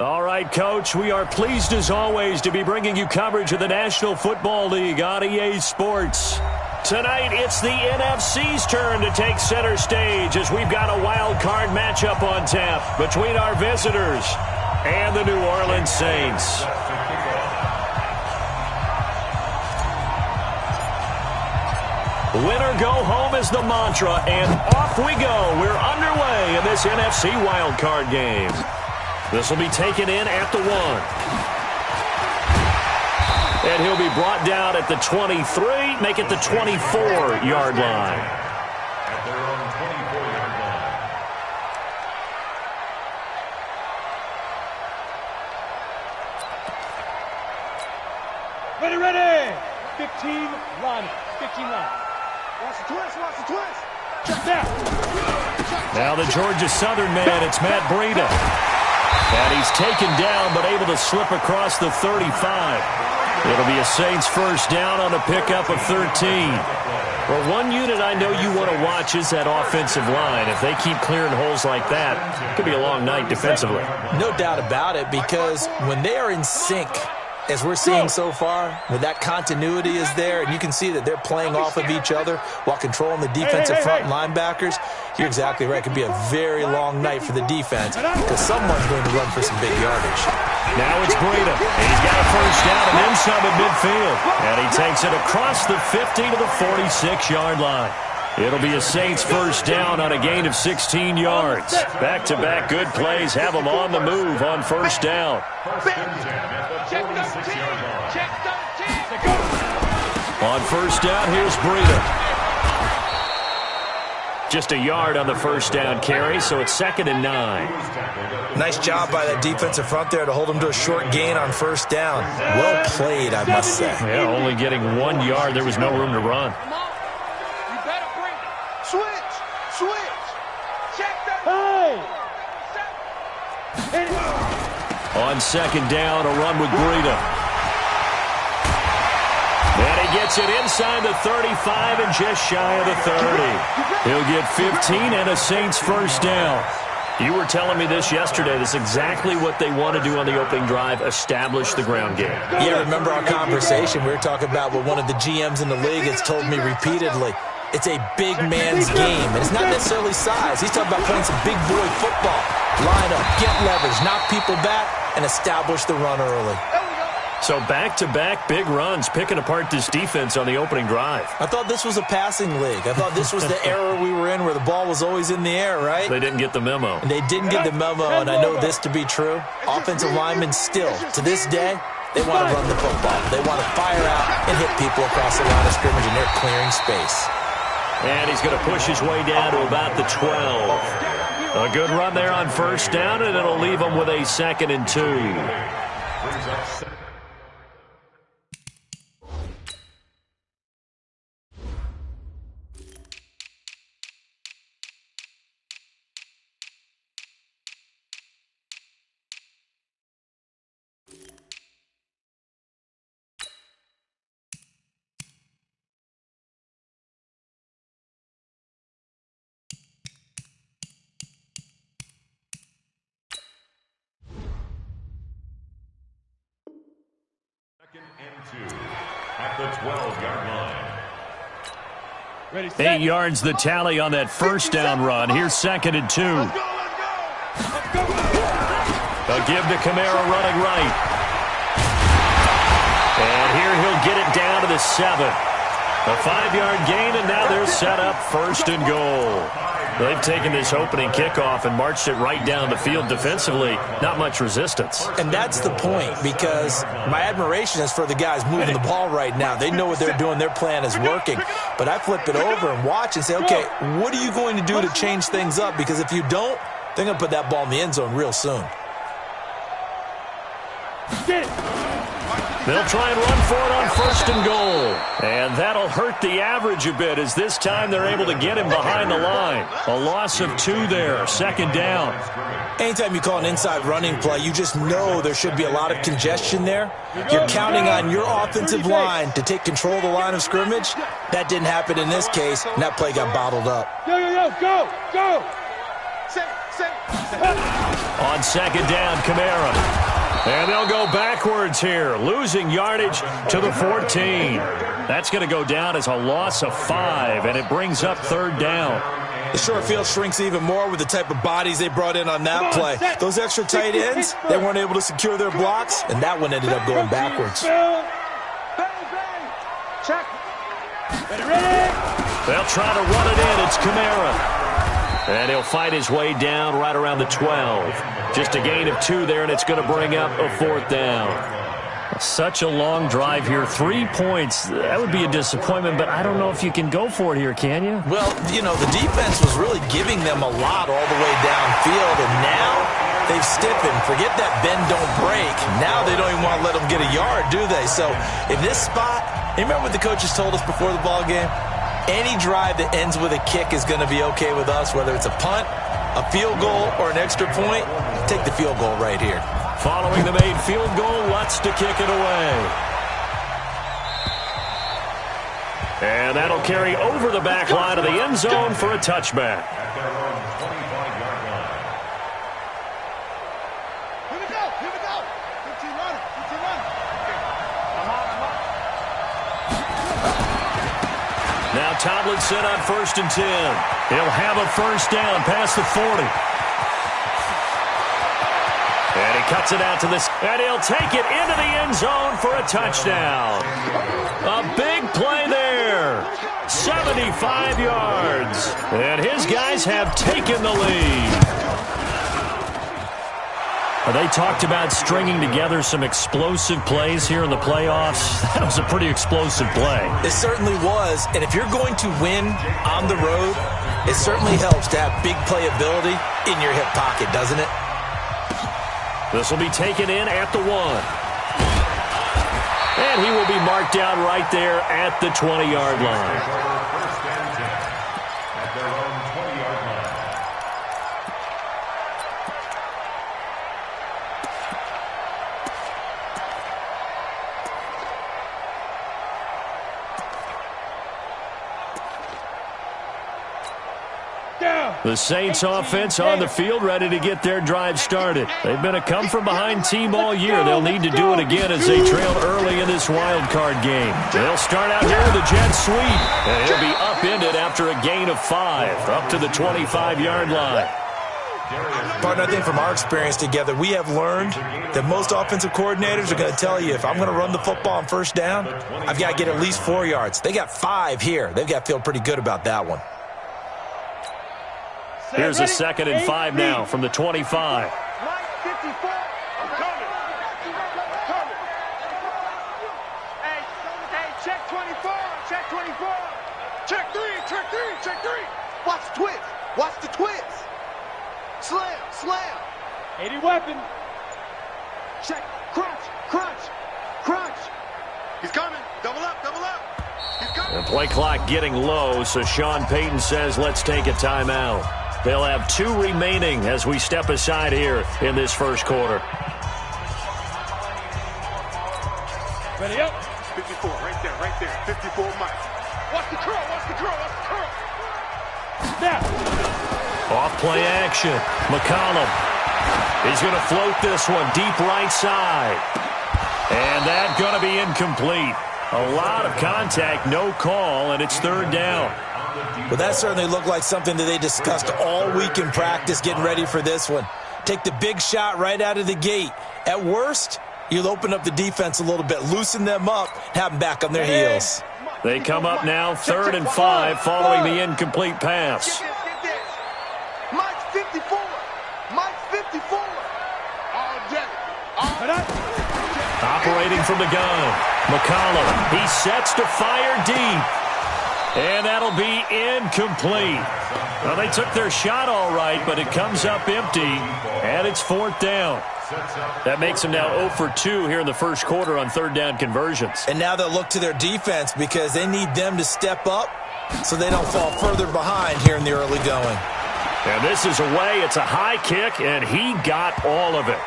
All right, Coach, we are pleased as always to be bringing you coverage of the National Football League on EA Sports. Tonight, it's the NFC's turn to take center stage as we've got a wild card matchup on tap between our visitors and the New Orleans Saints. Winner go home is the mantra, and off we go. We're underway in this NFC wild card game. This will be taken in at the 1. And he'll be brought down at the 23, make it the 24-yard line. At their own 24-yard Ready, line. ready. 15 line. 15 line. Watch the twist, watch the twist. Check that. Now the Georgia Southern man, it's Matt Breida. And he's taken down, but able to slip across the 35. It'll be a Saints first down on a pickup of 13. Well, one unit I know you want to watch is that offensive line. If they keep clearing holes like that, it could be a long night defensively. No doubt about it, because when they are in sync, as we're seeing so far, when that continuity is there, and you can see that they're playing off of each other while controlling the defensive front linebackers, you're exactly right. It could be a very long night for the defense because someone's going to run for some big yardage. Now it's Breida, and he's got a first down and then some at midfield. And he takes it across the 50 to the 46-yard line. It'll be a Saints first down on a gain of 16 yards. Back-to-back good plays have them on the move on first down. On first down, here's Breida. Just a yard on the first down carry, so it's 2nd and 9. Nice job by that defensive front there to hold him to a short gain on first down. Well played, I must say. Yeah, only getting 1 yard. There was no room to run. On second down, a run with Breida. And he gets it inside the 35 and just shy of the 30. He'll get 15 and a Saints first down. You were telling me this yesterday. This is exactly what they want to do on the opening drive, establish the ground game. Yeah, remember our conversation? We were talking about what one of the GMs in the league has told me repeatedly. It's a big man's game, and it's not necessarily size. He's talking about playing some big boy football. Line up, get leverage, knock people back, and establish the run early. So back-to-back big runs, picking apart this defense on the opening drive. I thought this was a passing league. I thought this was the era we were in where the ball was always in the air, right? They didn't get the memo. And they didn't get the memo, and I know this to be true. Offensive linemen still, to this day, they want to run the football. They want to fire out and hit people across the line of scrimmage, and they're clearing space. And he's going to push his way down to about the 12. A good run there on first down, and it'll leave him with a 2nd and 2. At the 12-yard line. 8 yards the tally on that first down run. Here's 2nd and 2. A give to Kamara running right. And here he'll get it down to the 7. A 5-yard gain, and now they're set up 1st and goal. They've taken this opening kickoff and marched it right down the field defensively. Not much resistance. And that's the point, because my admiration is for the guys moving the ball right now. They know what they're doing. Their plan is working. But I flip it over and watch and say, okay, what are you going to do to change things up? Because if you don't, they're going to put that ball in the end zone real soon. They'll try and run for it on 1st and goal. And that'll hurt the average a bit, as this time they're able to get him behind the line. A loss of 2 there, 2nd down. Anytime you call an inside running play, you just know there should be a lot of congestion there. You're counting on your offensive line to take control of the line of scrimmage. That didn't happen in this case, and that play got bottled up. Go, go, go, go! On second down, Kamara. And they'll go backwards here, losing yardage to the 14. That's going to go down as a loss of 5, and it brings up third down. The short field shrinks even more with the type of bodies they brought in on that play. Those extra tight ends, they weren't able to secure their blocks, and that one ended up going backwards. Check. Ready. They'll try to run it in. It's Kamara. And he'll fight his way down right around the 12. Just a gain of 2 there, and it's going to bring up a fourth down. Such a long drive here. 3 points. That would be a disappointment, but I don't know if you can go for it here, can you? Well, you know, the defense was really giving them a lot all the way downfield, and now they've stiffened. Forget that bend, don't break. Now they don't even want to let them get a yard, do they? So in this spot, you remember what the coaches told us before the ball game? Any drive that ends with a kick is going to be okay with us, whether it's a punt, a field goal, or an extra point. Take the field goal right here. Following the made field goal, Lutz to kick it away. And that'll carry over the back line of the end zone for a touchback. At their own 25-yard line. Here we go. 15 runner. Now Tomlinson on 1st and 10. He'll have a first down past the 40. And he cuts it out to this. And he'll take it into the end zone for a touchdown. A big play there. 75 yards. And his guys have taken the lead. They talked about stringing together some explosive plays here in the playoffs. That was a pretty explosive play. It certainly was. And if you're going to win on the road, it certainly helps to have big playability in your hip pocket, doesn't it? This will be taken in at the 1. And he will be marked down right there at the 20-yard line. First and 10 at their own 20-yard line. The Saints offense on the field, ready to get their drive started. They've been a come-from-behind team all year. They'll need to do it again as they trail early in this wild card game. They'll start out here with a jet sweep, and he'll be upended after a gain of 5, up to the 25-yard line. Partner, I think from our experience together, we have learned that most offensive coordinators are going to tell you, if I'm going to run the football on first down, I've got to get at least 4 yards. They got 5 here. They've got to feel pretty good about that one. Here's a 2nd and 5 now from the 25. Mike 54. I'm coming. Hey, check 24. Check 24. Check 3. Watch the twist. Slam. 80 weapon. Check. Crunch. He's coming. Double up. He's coming. The play clock getting low, so Sean Payton says let's take a timeout. They'll have 2 remaining as we step aside here in this first quarter. Ready up. 54, right there. 54, Mike. Watch the curl. Snap. Off play action. McCollum. He's going to float this one deep right side. And that's going to be incomplete. A lot of contact, no call, and it's third down. Well, that certainly looked like something that they discussed all week in practice getting ready for this one. Take the big shot right out of the gate. At worst, you'll open up the defense a little bit, loosen them up, have them back on their heels. They come up now 3rd and 5 following the incomplete pass. Mike 54. All day. Operating from the gun. McCollum, he sets to fire deep. And that'll be incomplete. Well, they took their shot all right, but it comes up empty, and it's 4th down. That makes them now 0 for 2 here in the first quarter on 3rd down conversions. And now they'll look to their defense because they need them to step up so they don't fall further behind here in the early going. And this is away. It's a high kick, and he got all of it.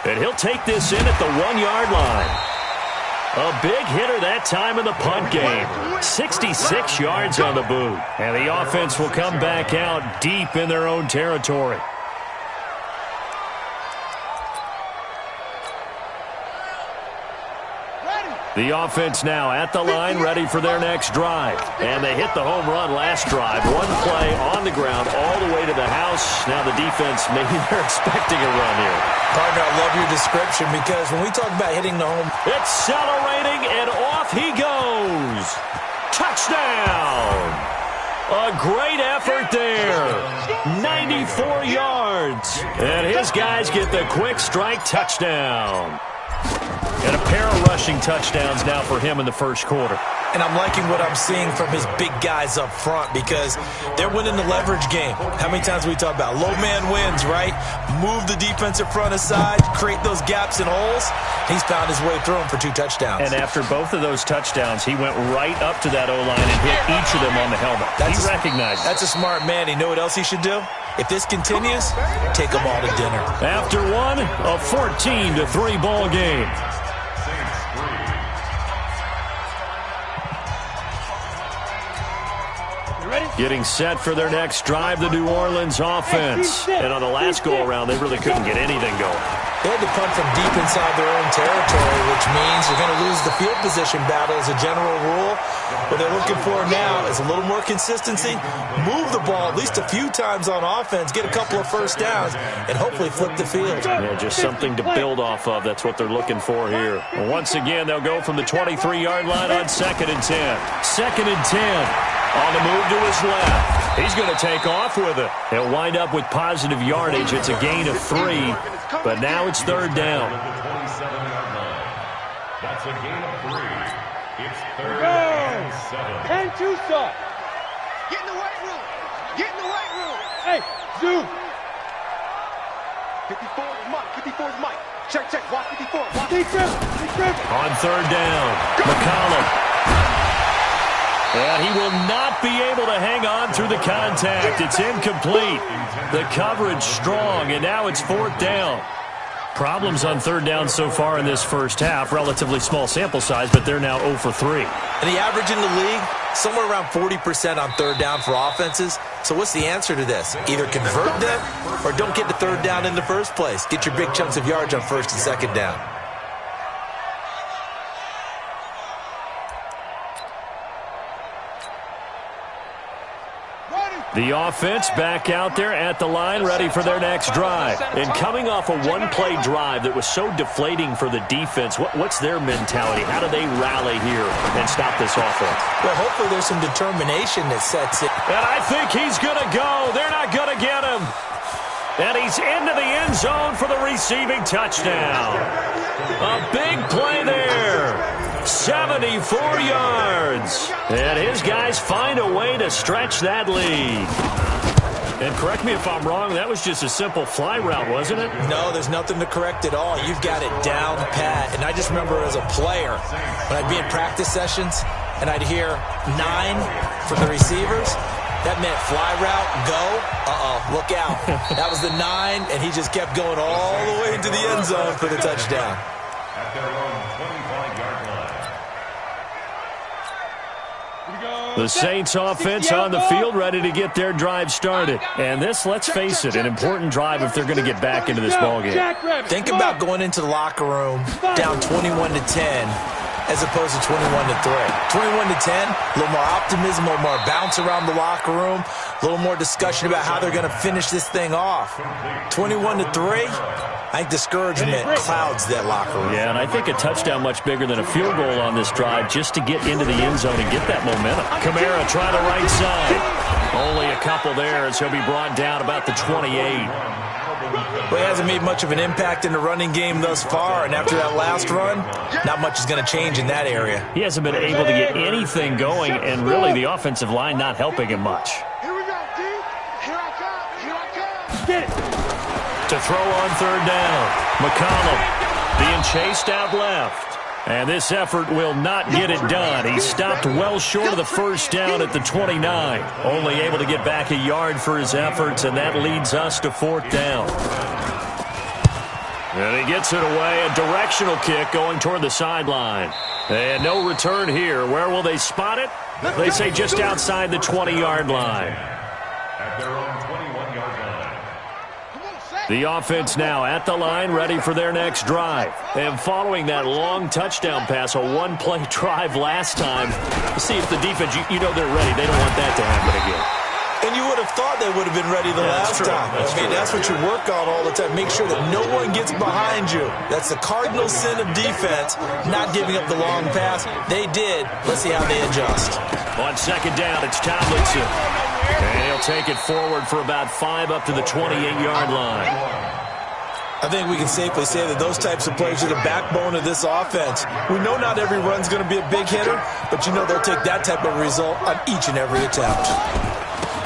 And he'll take this in at the 1-yard line. A big hitter that time in the punt game. 66 yards on the boot. And the offense will come back out deep in their own territory. The offense now at the line, ready for their next drive. And they hit the home run last drive. One play on the ground all the way to the house. Now the defense, maybe they're expecting a run here. Partner, I love your description because when we talk about hitting the home... Accelerating, and off he goes. Touchdown! A great effort there. 94 yards. And his guys get the quick strike touchdown. And a pair of rushing touchdowns now for him in the first quarter. And I'm liking what I'm seeing from his big guys up front because they're winning the leverage game. How many times we talk about low man wins, right? Move the defensive front aside, create those gaps and holes. He's found his way through them for 2 touchdowns. And after both of those touchdowns, he went right up to that O-line and hit each of them on the helmet. He recognized it. That's a smart man. You know what else he should do? If this continues, take them all to dinner. After one, a 14-3 ball game. Getting set for their next drive, the New Orleans offense. And on the last go-around, they really couldn't get anything going. They had to punt from deep inside their own territory, which means you're going to lose the field position battle as a general rule. What they're looking for now is a little more consistency, move the ball at least a few times on offense, get a couple of first downs, and hopefully flip the field. Yeah, just something to build off of. That's what they're looking for here. Once again, they'll go from the 23-yard line on 2nd and 10. 2nd and 10. On the move to his left. He's going to take off with it. He'll wind up with positive yardage. It's a gain of 3, but now it's 3rd down. That's a gain of 3. It's 3rd and 7. 10-2 stop. Get in the weight room. Get in the weight room. Hey, zoom. 54 is Mike. 54 is Mike. Check. Watch 54. Watch. Deep grip. On 3rd down, McCollum. And he will not be able to hang on through the contact. It's incomplete. The coverage strong, and now it's 4th down. Problems on 3rd down so far in this first half. Relatively small sample size, but they're now 0 for 3. And the average in the league, somewhere around 40% on 3rd down for offenses. So what's the answer to this? Either convert them or don't get to 3rd down in the first place. Get your big chunks of yards on 1st and 2nd down. The offense back out there at the line, ready for their next drive. And coming off a one-play drive that was so deflating for the defense, what's their mentality? How do they rally here and stop this offense? Well, hopefully there's some determination that sets in. And I think he's going to go. They're not going to get him. And he's into the end zone for the receiving touchdown. A big play there. 74 yards. And his guys find a way to stretch that lead. And correct me if I'm wrong, that was just a simple fly route, wasn't it? No, there's nothing to correct at all. You've got it down pat. And I just remember as a player, when I'd be in practice sessions and I'd hear 9 from the receivers, that meant fly route, go, look out. That was the 9, and he just kept going all the way into the end zone for the touchdown. At their own 25-yard line. The Saints offense on the field, ready to get their drive started. And this, let's face it, an important drive if they're going to get back into this ballgame. Think about going into the locker room down 21-10 as opposed to 21-3. 21-10, a little more optimism, a little more bounce around the locker room, a little more discussion about how they're going to finish this thing off. 21-3, I think discouragement clouds that locker room. Yeah, and I think a touchdown much bigger than a field goal on this drive just to get into the end zone and get that momentum. Kamara try the right side. Only a couple there as he'll be brought down about the 28. Well, he hasn't made much of an impact in the running game thus far, and after that last run, not much is going to change in that area. He hasn't been able to get anything going, and really the offensive line not helping him much. Here we go, D. Here I come. Get it. To throw on 3rd down, McCollum being chased out left. And this effort will not get it done. He stopped well short of the first down at the 29. Only able to get back a yard for his efforts, and that leads us to 4th down. And he gets it away, a directional kick going toward the sideline. And no return here. Where will they spot it? They say just outside the 20-yard line. At their own 21-yard line. The offense now at the line, ready for their next drive. And following that long touchdown pass, a one-play drive last time, see if the defense, you know they're ready. They don't want that to happen again. And you would have thought they would have been ready the last time. That's what you work on all the time. Make sure that no one gets behind you. That's the cardinal sin of defense, not giving up the long pass. They did. Let's see how they adjust. On second down, it's Tomlinson. And he'll take it forward for about 5 up to the 28-yard line. I think we can safely say that those types of plays are the backbone of this offense. We know not every run's going to be a big hitter, but you know they'll take that type of result on each and every attempt.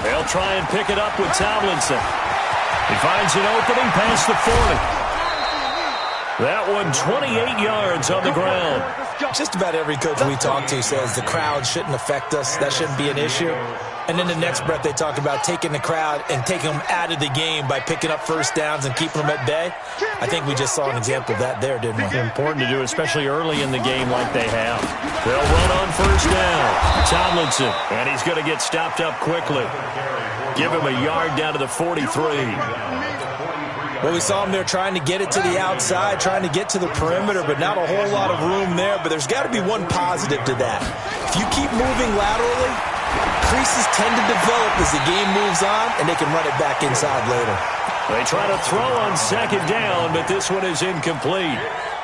They'll try and pick it up with Tomlinson. He finds an opening past the 40. That one 28 yards on the ground. Just about every coach we talk to says the crowd shouldn't affect us. That shouldn't be an issue. And in the next breath, they talk about taking the crowd and taking them out of the game by picking up first downs and keeping them at bay. I think we just saw an example of that there, didn't we? Important to do, especially early in the game like they have. They'll run on first down. Tomlinson, and he's going to get stopped up quickly. Give him a yard down to the 43. Well, we saw him there trying to get it to the outside, trying to get to the perimeter, but not a whole lot of room there. But there's got to be one positive to that. If you keep moving laterally, creases tend to develop as the game moves on, and they can run it back inside later. They try to throw on second down, but this one is incomplete.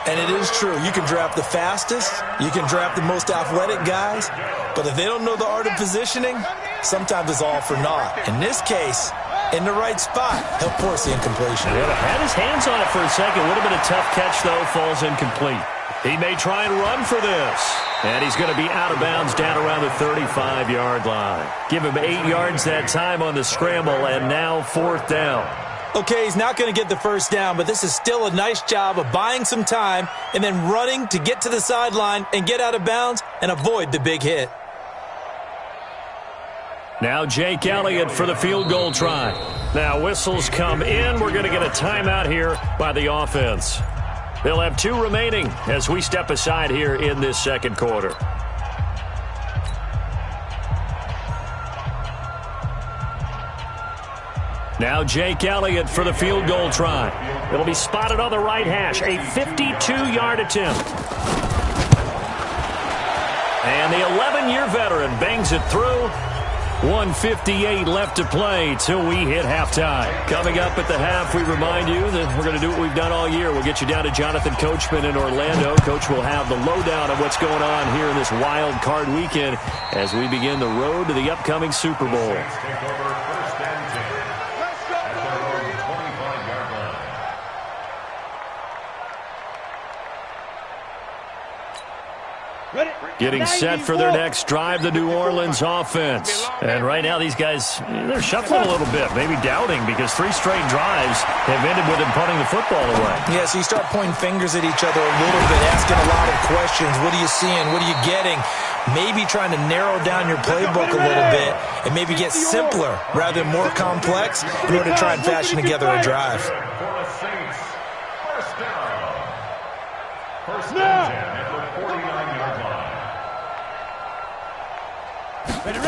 And it is true. You can draft the fastest. You can draft the most athletic guys. But if they don't know the art of positioning, sometimes it's all for naught. In this case, in the right spot, he'll force the incompletion. Yeah, had his hands on it for a second. Would have been a tough catch, though. Falls incomplete. He may try and run for this. And he's going to be out of bounds down around the 35-yard line. Give him 8 yards that time on the scramble, and now 4th down. Okay, he's not going to get the first down, but this is still a nice job of buying some time and then running to get to the sideline and get out of bounds and avoid the big hit. Now Jake Elliott for the field goal try. Now whistles come in. We're going to get a timeout here by the offense. They'll have 2 remaining as we step aside here in this second quarter. Now Jake Elliott for the field goal try. It'll be spotted on the right hash. A 52-yard attempt. And the 11-year veteran bangs it through. 1:58 left to play till we hit halftime. Coming up at the half, we remind you that we're going to do what we've done all year. We'll get you down to Jonathan Coachman in Orlando. Coach will have the lowdown of what's going on here in this wild card weekend as we begin the road to the upcoming Super Bowl. Getting set for their next drive, the New Orleans offense. And right now these guys, they're shuffling a little bit, maybe doubting, because 3 straight drives have ended with them punting the football away. Yeah, so you start pointing fingers at each other a little bit, asking a lot of questions. What are you seeing? What are you getting? Maybe trying to narrow down your playbook a little bit and maybe get simpler rather than more complex in order to try and fashion together a drive. First down at the 49-yard line. Ready?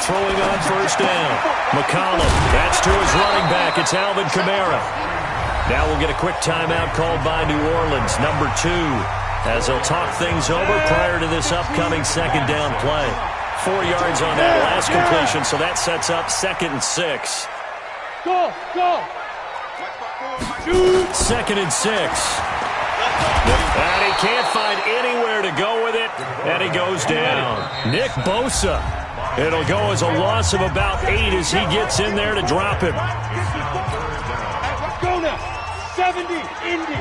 Throwing on first down. McCollum. That's to his running back. It's Alvin Kamara. Now we'll get a quick timeout called by New Orleans, number 2, as they'll talk things over prior to this upcoming second down play. 4 yards on that last completion, so that sets up 2nd and 6. Go! 2nd and 6. And he can't find anywhere to go with it, and he goes down. Nick Bosa. It'll go as a loss of about 8 as he gets in there to drop him. Go now! 70, Indy!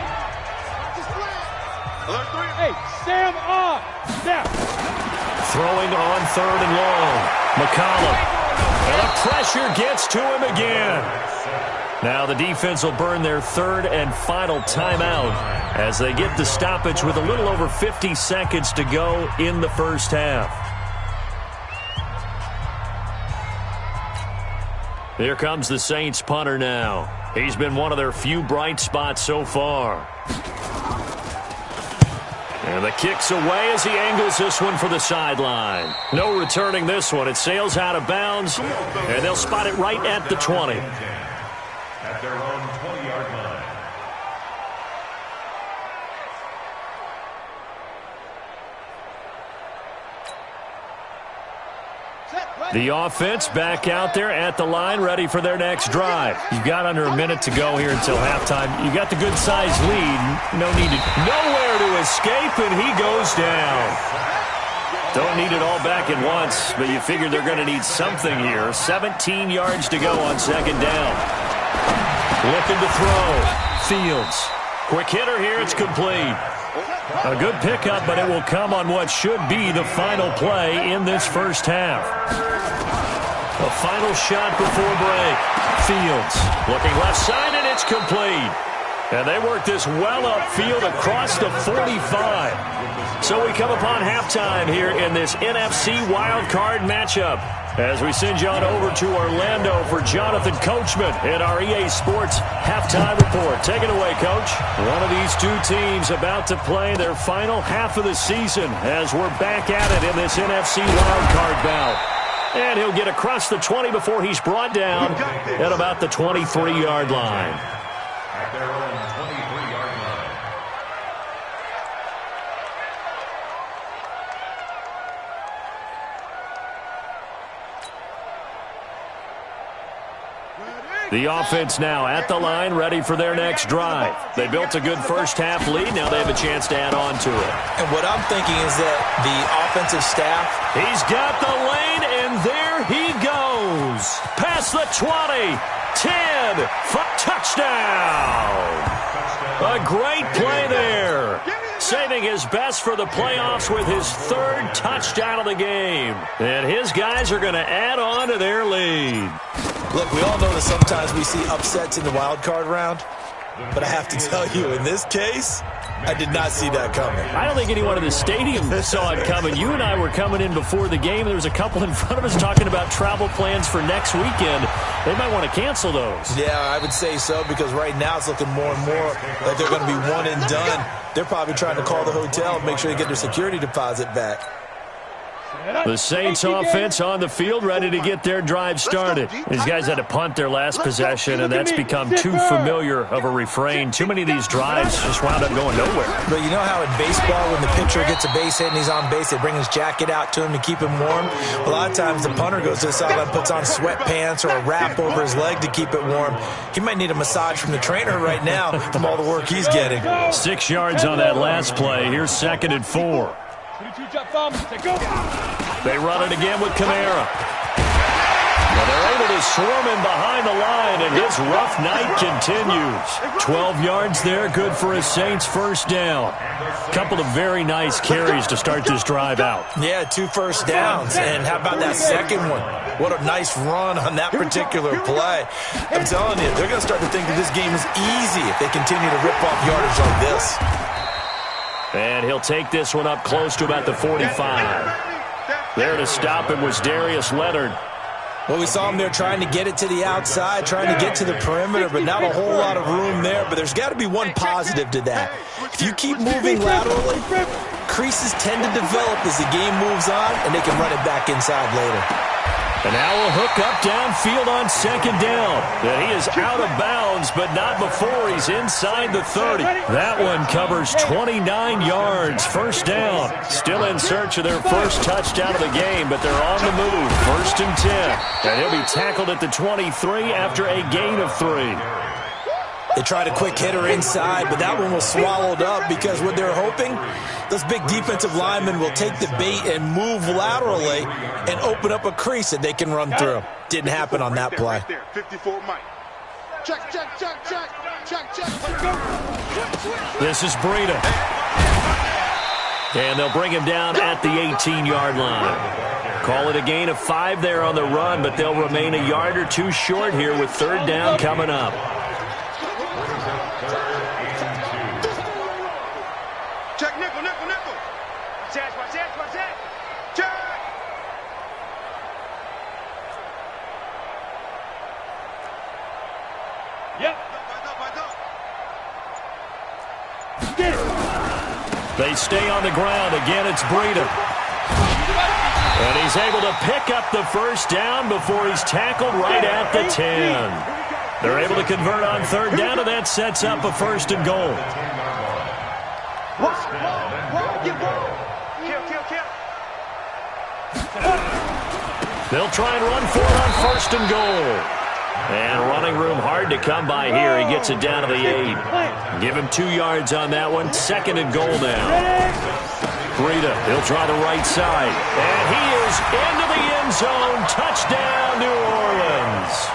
Hey, Sam on! Now! Throwing on 3rd and long. McCollum. And the pressure gets to him again. Now the defense will burn their 3rd and final timeout as they get the stoppage with a little over 50 seconds to go in the first half. Here comes the Saints punter now. He's been one of their few bright spots so far. And the kick's away as he angles this one for the sideline. No returning this one. It sails out of bounds, and they'll spot it right at the 20. At their own 20-yard line. The offense back out there at the line, ready for their next drive. You've got under a minute to go here until halftime. You got the good-sized lead. Nowhere to escape, and he goes down. Don't need it all back at once, but you figure they're going to need something here. 17 yards to go on second down. Looking to throw. Fields. Quick hitter here. It's complete. A good pickup, but it will come on what should be the final play in this first half. A final shot before break. Fields looking left side, and it's complete. And they work this well upfield across the 45. So we come upon halftime here in this NFC wildcard matchup as we send you on over to Orlando for Jonathan Coachman in our EA Sports Halftime Report. Take it away, Coach. One of these two teams about to play their final half of the season as we're back at it in this NFC wildcard bout. And he'll get across the 20 before he's brought down at about the 23-yard line. At their own 23-yard line. The offense now at the line, ready for their next drive. They built a good first-half lead. Now they have a chance to add on to it. And what I'm thinking is that the offensive staff, he's got the lane, and there he goes. Past the 20, 10, touchdown. A great play there. Saving his best for the playoffs with his third touchdown of the game. And his guys are going to add on to their lead. look, we all know that sometimes we see upsets in the wild card round, but I have to tell you, in this case, I did not see that coming. I don't think anyone in the stadium saw it coming. You and I were coming in before the game. There was a couple in front of us talking about travel plans for next weekend. They might want to cancel those. Yeah, I would say so, because right now it's looking more and more like they're going to be one and done. They're probably trying to call the hotel and make sure they get their security deposit back. The Saints offense on the field, ready to get their drive started. These guys had to punt their last possession, and that's become too familiar of a refrain. Too many of these drives just wound up going nowhere. But you know how in baseball, when the pitcher gets a base hit and he's on base, they bring his jacket out to him to keep him warm? A lot of times the punter goes to the sideline, puts on sweatpants or a wrap over his leg to keep it warm. He might need a massage from the trainer right now from all the work he's getting. 6 yards on that last play. Here's 2nd and 4. They run it again with Kamara. Well, they're able to swarm him behind the line, and his rough night continues. 12 yards there, good for a Saints first down. Couple of very nice carries to start this drive out. Yeah, 2 first downs. And how about that second one? What a nice run on that particular play. I'm telling you, they're going to start to think that this game is easy if they continue to rip off yardage like this. And he'll take this one up close to about the 45. There to stop him was Darius Leonard. Well, we saw him there trying to get it to the outside, trying to get to the perimeter, but not a whole lot of room there. But there's got to be one positive to that. If you keep moving laterally, creases tend to develop as the game moves on, and they can run it back inside later. And now a hook up downfield on 2nd down. And he is out of bounds, but not before he's inside the 30. That one covers 29 yards. First down. Still in search of their first touchdown of the game, but they're on the move. 1st and 10. And he'll be tackled at the 23 after a gain of 3. They tried a quick hitter inside, but that one was swallowed up because what they're hoping, those big defensive linemen will take the bait and move laterally and open up a crease that they can run through. Didn't happen on that play. 54 Mike. Check. This is Breida. And they'll bring him down at the 18-yard line. Call it a gain of 5 there on the run, but they'll remain a yard or 2 short here with 3rd down coming up. Check nickel. Watch that. Check. Yep. Get it. They stay on the ground. Again, it's Breida. And he's able to pick up the first down before he's tackled right at the 10. They're able to convert on third down, and that sets up a first and goal. They'll try and run for it on first and goal. And running room hard to come by here. He gets it down to the 8. Give him 2 yards on that one. Second and goal now. Breida, he'll try the right side. And he is into the end zone. Touchdown, New Orleans.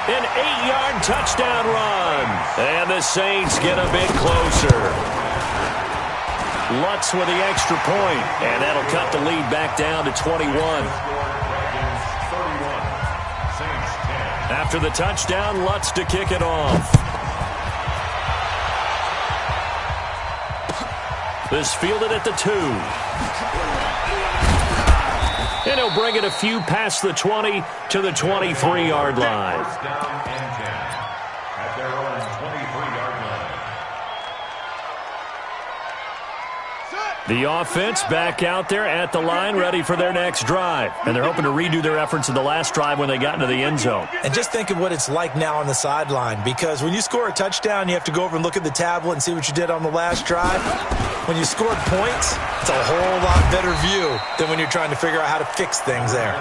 An 8-yard touchdown run. And the Saints get a bit closer. Lutz with the extra point. And that'll cut the lead back down to 21. After the touchdown, Lutz to kick it off. This fielded at the 2. And he'll bring it a few past the 20 to the 23-yard line. First down and 10 at their own 23-yard line. The offense back out there at the line, ready for their next drive. And they're hoping to redo their efforts in the last drive when they got into the end zone. And just think of what it's like now on the sideline, because when you score a touchdown, you have to go over and look at the tablet and see what you did on the last drive. When you scored points, it's a whole lot better view than when you're trying to figure out how to fix things there.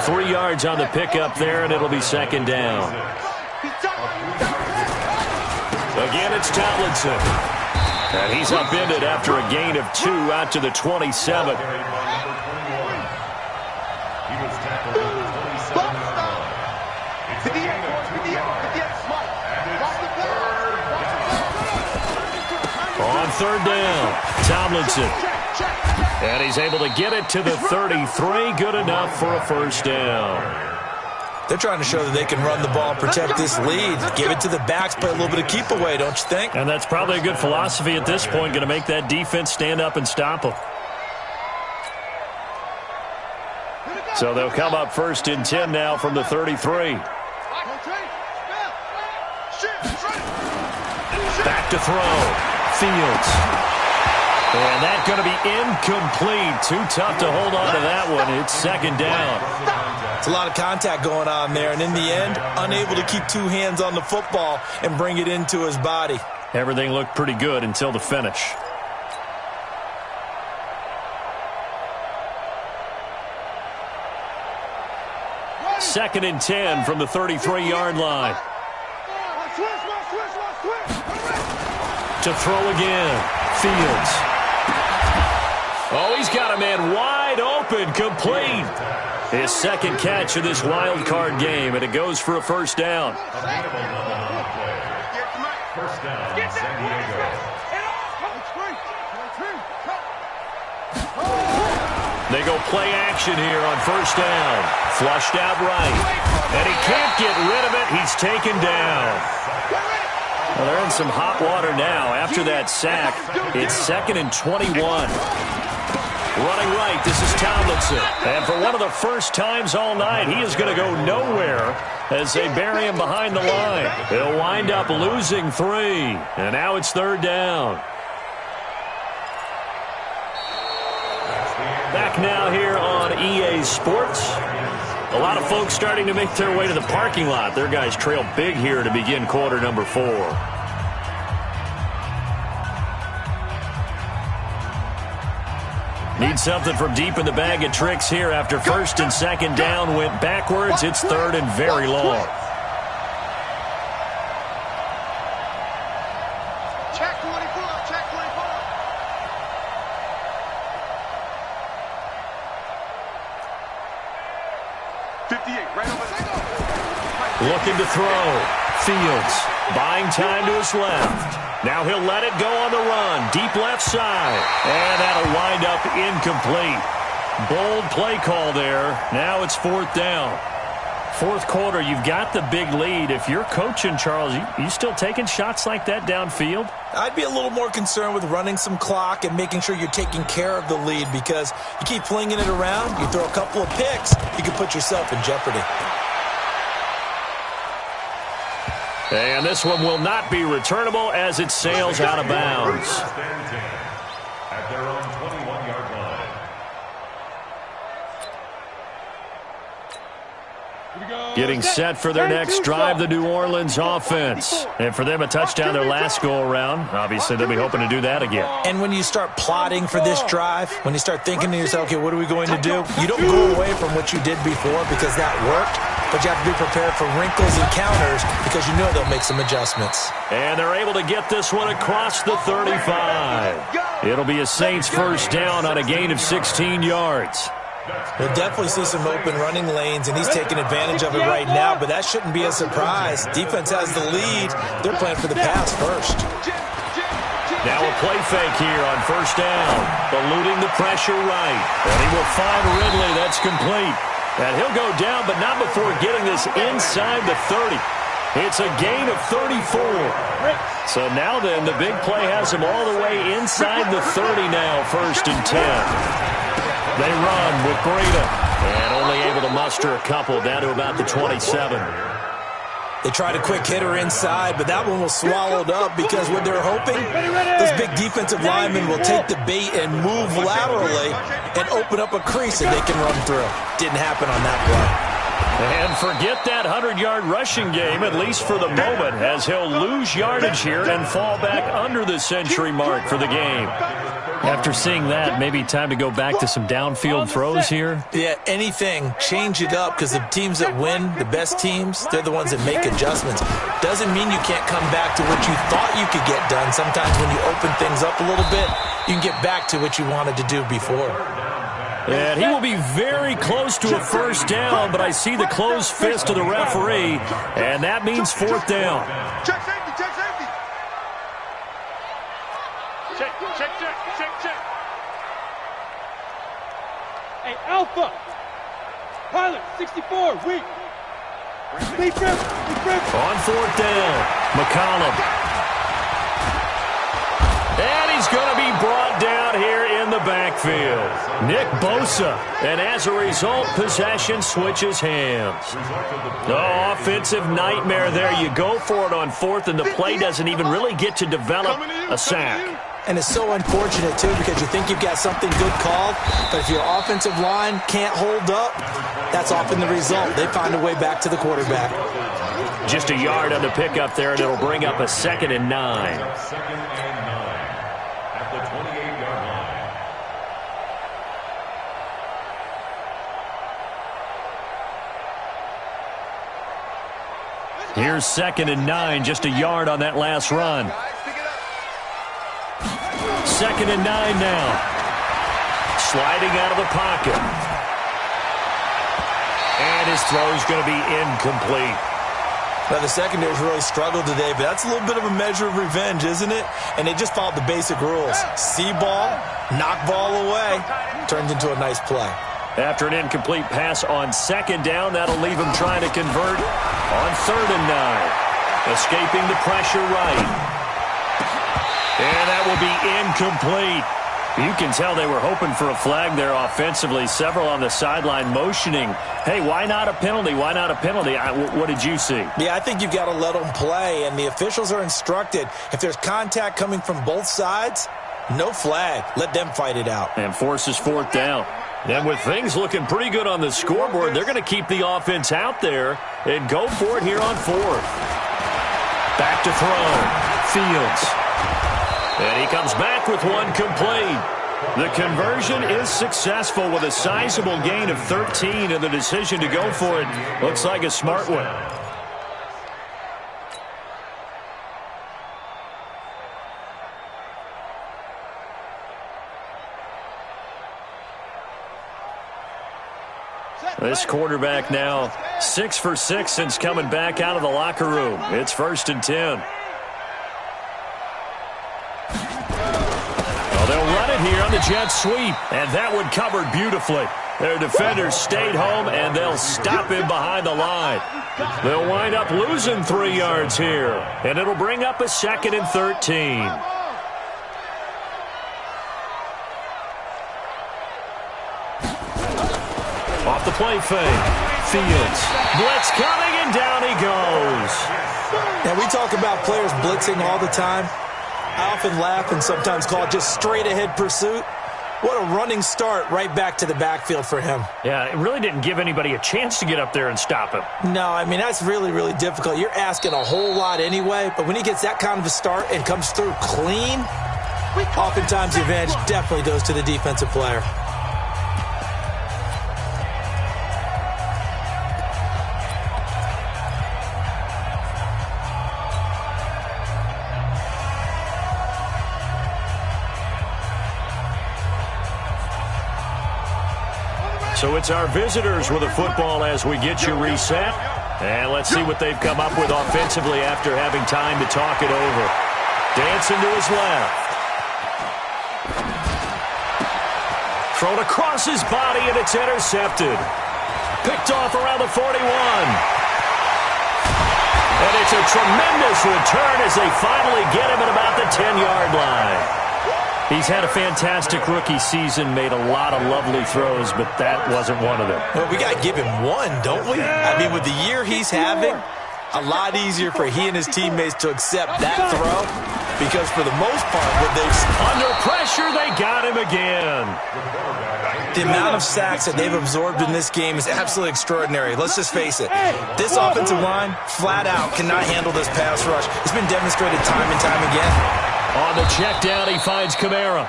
3 yards on the pickup there, and it'll be second down. Again, it's Tomlinson. And he's upended after a gain of 2 out to the 27. On third down, Tomlinson. And he's able to get it to the 33. Good enough for a first down. They're trying to show that they can run the ball, protect this lead, give it to the backs, play a little bit of keep away, don't you think? And that's probably a good philosophy at this point, going to make that defense stand up and stop them. So they'll come up first and 10 now from the 33. Back to throw. Fields. And that's going to be incomplete. Too tough to hold on to that one. It's second down. It's a lot of contact going on there, and in the end, unable to keep 2 hands on the football and bring it into his body. Everything looked pretty good until the finish. Second and 10 from the 33-yard line. To throw again. Fields. Oh, he's got a man wide open, complete. His second catch of this wild card game, and it goes for a first down. First down, San Diego. They go play action here on first down. Flushed out right. And he can't get rid of it. He's taken down. Well, they're in some hot water now. After that sack, it's second and 21. Running right, this is Tomlinson. And for one of the first times all night, he is going to go nowhere as they bury him behind the line. He'll wind up losing 3. And now it's third down. Back now here on EA Sports. A lot of folks starting to make their way to the parking lot. Their guys trail big here to begin quarter number 4. Need something from deep in the bag of tricks here after first and second down went backwards. It's third and very long. Check 24, check 24. Looking to throw. Fields buying time to his left. Now he'll let it go on the run. Deep left side. And that'll wind up incomplete. Bold play call there. Now it's fourth down. Fourth quarter, you've got the big lead. If you're coaching, Charles, you still taking shots like that downfield? I'd be a little more concerned with running some clock and making sure you're taking care of the lead, because you keep flinging it around, you throw a couple of picks, you can put yourself in jeopardy. And this one will not be returnable as it sails out of bounds. getting set for their next drive, the New Orleans offense. And for them, a touchdown their last go-around. Obviously, they'll be hoping to do that again. And when you start plotting for this drive, when you start thinking to yourself, okay, what are we going to do? You don't go away from what you did before because that worked, but you have to be prepared for wrinkles and counters because you know they'll make some adjustments. And they're able to get this one across the 35. It'll be a Saints first down on a gain of 16 yards. We'll definitely see some open running lanes, and he's taking advantage of it right now, but that shouldn't be a surprise. Defense has the lead. They're playing for the pass first. Now a play fake here on first down. Eluding the pressure right. And he will find Ridley. That's complete. And he'll go down, but not before getting this inside the 30. It's a gain of 34. So now then, the big play has him all the way inside the 30 now, 1st and 10. They run with Breida, and only able to muster a couple down to about the 27. They tried a quick hitter inside, but that one was swallowed up because what they're hoping, those big defensive linemen will take the bait and move laterally and open up a crease that they can run through. Didn't happen on that play. And forget that 100-yard rushing game, at least for the moment, as he'll lose yardage here and fall back under the century mark for the game. After seeing that, maybe time to go back to some downfield throws here? Yeah, anything. Change it up because the teams that win, the best teams, they're the ones that make adjustments. Doesn't mean you can't come back to what you thought you could get done. Sometimes when you open things up a little bit, you can get back to what you wanted to do before. And he will be very close to a first down, but I see the closed fist of the referee, and that means 4th down. Check safety, check safety. Check. Hey, Alpha. Pilot, 64, weak. Lead grip. On 4th down, McCollum. And he's going to be brought down here in the backfield. Nick Bosa. And as a result, possession switches hands. No offensive nightmare there. You go for it on 4th, and the play doesn't even really get to develop a sack. And it's so unfortunate, too, because you think you've got something good called, but if your offensive line can't hold up, that's often the result. They find a way back to the quarterback. Just a yard on the pickup there, and it'll bring up a 2nd and 9. At the 28-yard line. Here's 2nd and 9, just a yard on that last run. 2nd and 9 now. Sliding out of the pocket. And his throw's going to be incomplete. Now, the secondary's really struggled today, but that's a little bit of a measure of revenge, isn't it? And they just followed the basic rules. See ball, knock ball away, turns into a nice play. After an incomplete pass on 2nd down, that'll leave him trying to convert on 3rd and 9. Escaping the pressure right. And that will be incomplete. You can tell they were hoping for a flag there offensively. Several on the sideline motioning, hey, why not a penalty? Why not a penalty? What did you see? Yeah, I think you've got to let them play, and the officials are instructed. If there's contact coming from both sides, no flag. Let them fight it out. And forces 4th down. And with things looking pretty good on the scoreboard, they're going to keep the offense out there and go for it here on 4th. Back to throw. Fields. And he comes back with one complete. The conversion is successful with a sizable gain of 13, and the decision to go for it looks like a smart one. This quarterback now 6 for 6 since coming back out of the locker room. It's 1st and 10. They'll run it here on the jet sweep, and that one covered beautifully. Their defenders stayed home, and they'll stop him behind the line. They'll wind up losing 3 yards here, and it'll bring up a 2nd and 13. Off the play fake. Fields. Blitz coming, and down he goes. Now, we talk about players blitzing all the time. I often laugh and sometimes call it just straight-ahead pursuit. What a running start right back to the backfield for him. Yeah, it really didn't give anybody a chance to get up there and stop him. No, I mean, that's really, really difficult. You're asking a whole lot anyway, but when he gets that kind of a start and comes through clean, oftentimes the advantage definitely goes to the defensive player. So it's our visitors with the football as we get you reset. And let's see what they've come up with offensively after having time to talk it over. Dancing to his left. Thrown across his body, and it's intercepted. Picked off around the 41. And it's a tremendous return as they finally get him at about the 10-yard line. He's had a fantastic rookie season, made a lot of lovely throws, but that wasn't one of them. Well, we got to give him one, don't we? I mean, with the year he's having, a lot easier for he and his teammates to accept that throw because for the most part, what they've... Under pressure, they got him again. The amount of sacks that they've absorbed in this game is absolutely extraordinary. Let's just face it. This offensive line, flat out, cannot handle this pass rush. It's been demonstrated time and time again. On the check down, he finds Kamara.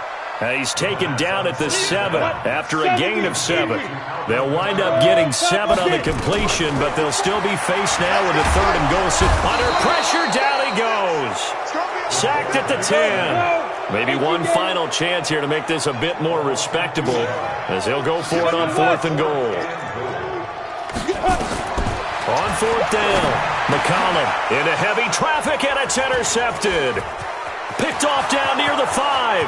He's taken down at the 7 after a gain of 7. They'll wind up getting 7 on the completion, but they'll still be faced now with a 3rd and goal. Under pressure, down he goes. Sacked at the 10. Maybe one final chance here to make this a bit more respectable as they'll go for it on 4th and goal. On 4th down, McCollum into heavy traffic, and it's intercepted. Picked off down near the 5.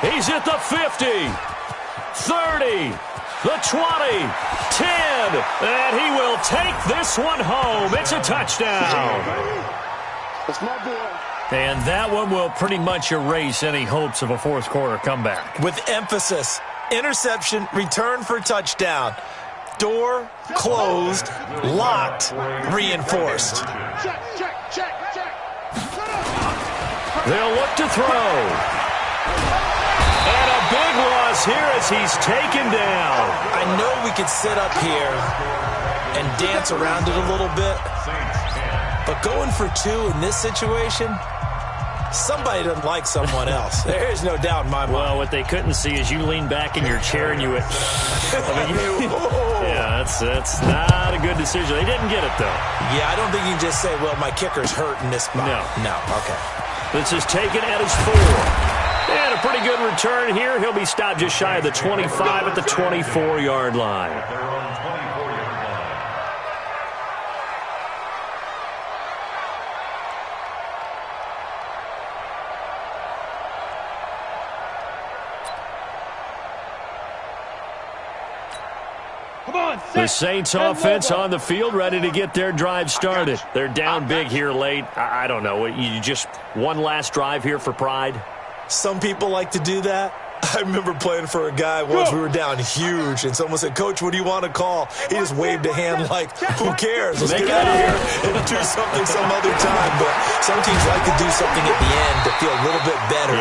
He's at the 50, 30, the 20, 10, and he will take this one home. It's a touchdown. That's my boy. And that one will pretty much erase any hopes of a fourth quarter comeback. With emphasis, interception, return for touchdown. Door closed, locked, reinforced. Check, check, check, check. They'll look to throw. And a big loss here as he's taken down. I know we could sit up here and dance around it a little bit, but going for 2 in this situation, somebody doesn't like someone else. There is no doubt in my mind. Well, what they couldn't see is you lean back in your chair and you went, yeah, that's not a good decision. They didn't get it, though. Yeah, I don't think you can just say, well, my kicker's hurt in this spot. No, okay. This is taken at his 4. And a pretty good return here. He'll be stopped just shy of the 25 at the 24-yard line. They're on 24-yard line. The Saints offense on the field, ready to get their drive started. They're down big here late. I don't know. You just one last drive here for pride? Some people like to do that. I remember playing for a guy once. We were down huge, and someone said, "Coach, what do you want to call?" He just waved a hand like, who cares? Let's get out of here and do something some other time. But some teams like to do something at the end to feel a little bit better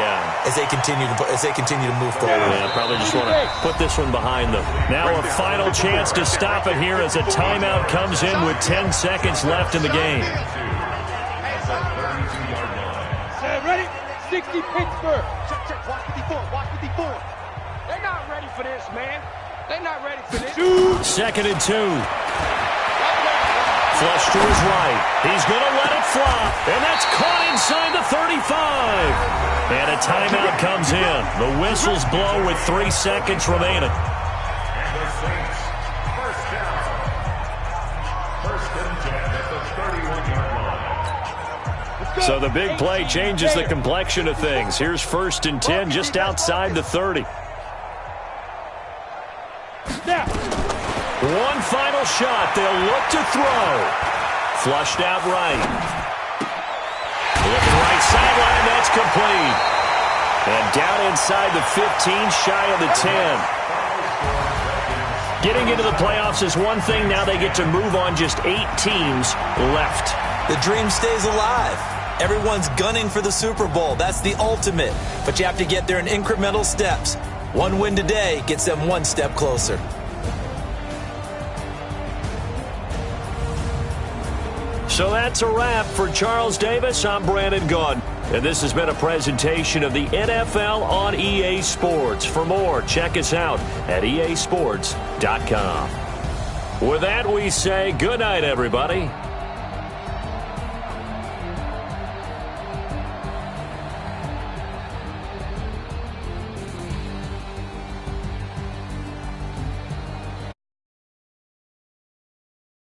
as they continue to move forward. Yeah, probably just want to put this one behind them. Now a final chance to stop it here as a timeout comes in with 10 seconds left in the game. Ready? 60 Pittsburgh. Check, check. Watch 54. Watch 54. They're not ready for this, man. They're not ready for this. 2nd and 2. Flush to his right. He's going to let it flop, and that's caught inside the 35. And a timeout comes in. The whistles blow with 3 seconds remaining. And the Saints, first down. 1st and 10 at the 31-yard line. So the big play changes the complexion of things. Here's 1st and 10 just outside the 30. One final shot. They'll look to throw. Flushed out right. Looking right sideline. That's complete. And down inside the 15, shy of the 10. Getting into the playoffs is one thing. Now they get to move on. Just 8 teams left. The dream stays alive. Everyone's gunning for the Super Bowl. That's the ultimate. But you have to get there in incremental steps. One win today gets them one step closer. So that's a wrap for Charles Davis. I'm Brandon Gaudin. And this has been a presentation of the NFL on EA Sports. For more, check us out at easports.com. With that, we say good night, everybody.